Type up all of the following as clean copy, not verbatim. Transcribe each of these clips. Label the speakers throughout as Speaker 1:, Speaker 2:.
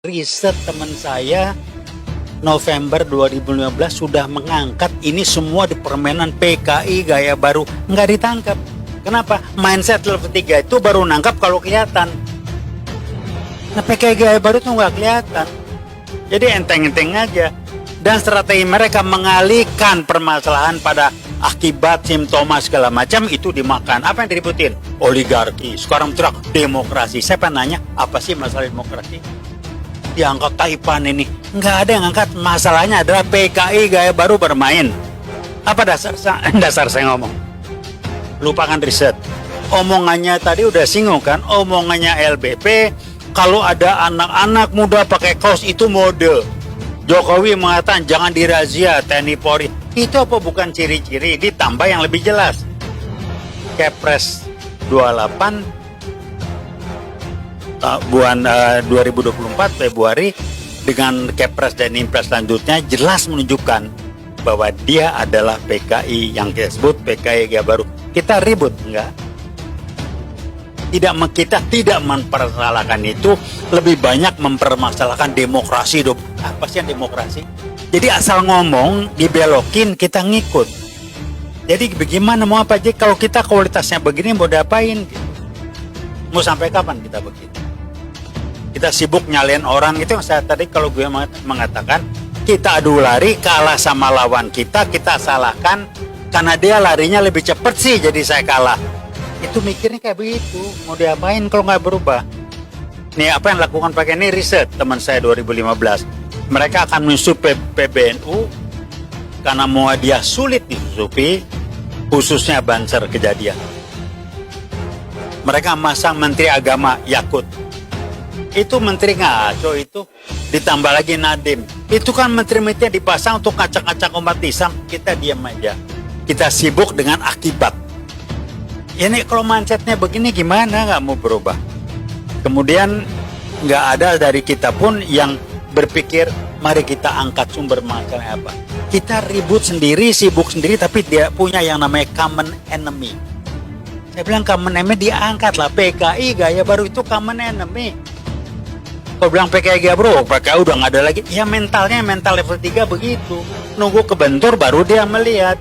Speaker 1: Riset teman saya November 2015 sudah mengangkat ini semua di permainan PKI gaya baru, nggak ditangkap. Kenapa? Mindset level 3 itu baru nangkap kalau kelihatan. Nah, PKI gaya baru tuh nggak kelihatan. Jadi enteng-enteng aja. Dan strategi mereka mengalihkan permasalahan pada akibat simptoma segala macam itu dimakan. Apa yang diributin? Oligarki. Sekarang teriak demokrasi. Saya pengen nanya, apa sih masalah demokrasi? Diangkat Taipan ini, nggak ada yang angkat. Masalahnya adalah PKI gaya baru bermain. Apa dasar saya ngomong? Lupakan riset. Omongannya tadi udah singgung kan, omongannya LBP, kalau ada anak-anak muda pakai kaos itu mode. Jokowi mengatakan jangan dirazia TNI Polri. Itu apa bukan ciri-ciri? Ditambah yang lebih jelas. Kepres 28 bulan 2024 Februari dengan Kepres dan Impres selanjutnya jelas menunjukkan bahwa dia adalah PKI yang kita sebut PKI gaya baru. Kita ribut enggak? Kita tidak mempermasalahkan itu, lebih banyak mempermasalahkan demokrasi. Apa sih yang demokrasi? Jadi asal ngomong dibelokin kita ngikut. Jadi bagaimana mau apa aja kalau kita kualitasnya begini mau diapain? Mau sampai kapan kita begitu? Kita sibuk nyalain orang, itu yang saya tadi kalau gue mengatakan kita adu lari kalah sama lawan kita salahkan karena dia larinya lebih cepat sih jadi saya kalah. Itu mikirnya kayak begitu, mau diapain kalau nggak berubah? Nih apa yang lakukan pakai ini riset teman saya 2015. Mereka akan menyusup PBNU karena mau dia sulit disusupi, khususnya Banser kejadian. Mereka masang Menteri Agama Yakut. Itu menteri ngaco itu, ditambah lagi Nadiem. Itu kan menteri-menteri dipasang untuk ngacak-ngacak umat Islam. Kita diam aja. Kita sibuk dengan akibat. Ini kalau mindsetnya begini gimana nggak mau berubah? Kemudian nggak ada dari kita pun yang berpikir mari kita angkat sumber masalahnya apa. Kita ribut sendiri, sibuk sendiri, tapi dia punya yang namanya common enemy. Saya bilang common enemy diangkat lah. PKI gaya baru itu common enemy. Kalau bilang PKI gaya baru, PKI udah nggak ada lagi. Ya mentalnya mental level 3 begitu. Nunggu kebentur baru dia melihat.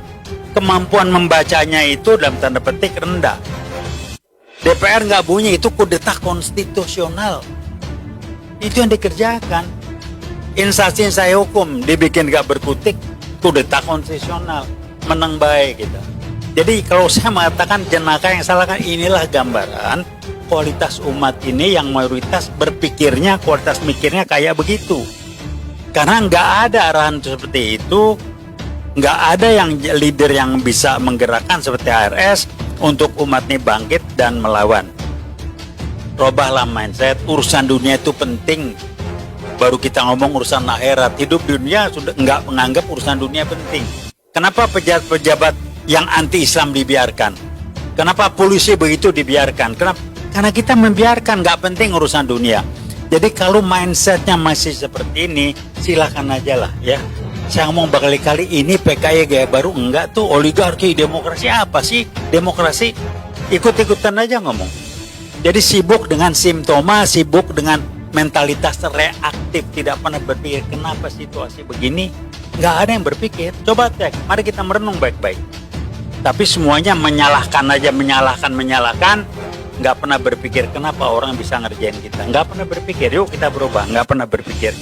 Speaker 1: Kemampuan membacanya itu dalam tanda petik rendah. DPR nggak bunyi, itu kudeta konstitusional. Itu yang dikerjakan. Instansi saya hukum dibikin nggak berkutik, kudeta konstitusional. Menang baik gitu. Jadi kalau saya mengatakan jenaka yang salah kan inilah gambaran kualitas umat ini yang mayoritas berpikirnya, kualitas mikirnya kayak begitu. Karena nggak ada arahan seperti itu, nggak ada yang leader yang bisa menggerakkan seperti ARS untuk umat ini bangkit dan melawan. Robahlah mindset, urusan dunia itu penting. Baru kita ngomong urusan akhirat. Hidup dunia sudah nggak menganggap urusan dunia penting. Kenapa pejabat-pejabat yang anti-Islam dibiarkan? Kenapa polisi begitu dibiarkan? Kenapa? Karena kita membiarkan, nggak penting urusan dunia. Jadi kalau mindsetnya masih seperti ini, silakan aja lah ya. Saya ngomong berkali-kali ini PKI gaya baru, enggak tuh oligarki, demokrasi apa sih? Demokrasi ikut-ikutan aja ngomong. Jadi sibuk dengan simptoma, sibuk dengan mentalitas reaktif, tidak pernah berpikir kenapa situasi begini. Nggak ada yang berpikir. Coba cek, mari kita merenung baik-baik. Tapi semuanya menyalahkan aja, menyalahkan. Nggak pernah berpikir kenapa orang bisa ngerjain kita. Nggak pernah berpikir, yuk kita berubah. Nggak pernah berpikir.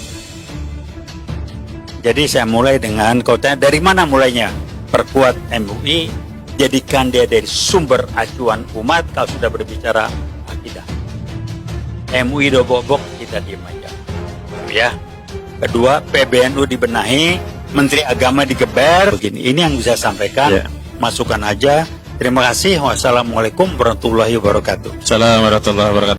Speaker 1: Jadi saya mulai dengan kota. Dari mana mulainya? Perkuat MUI, jadikan dia dari sumber acuan umat kalau sudah berbicara akidah. MUI dobok-bok, kita diam aja. Ya. Kedua, PBNU dibenahi, Menteri Agama digeber. Begini, ini yang bisa sampaikan. Masukkan aja. Terima kasih. Wassalamualaikum warahmatullahi wabarakatuh.
Speaker 2: Assalamualaikum warahmatullahi wabarakatuh.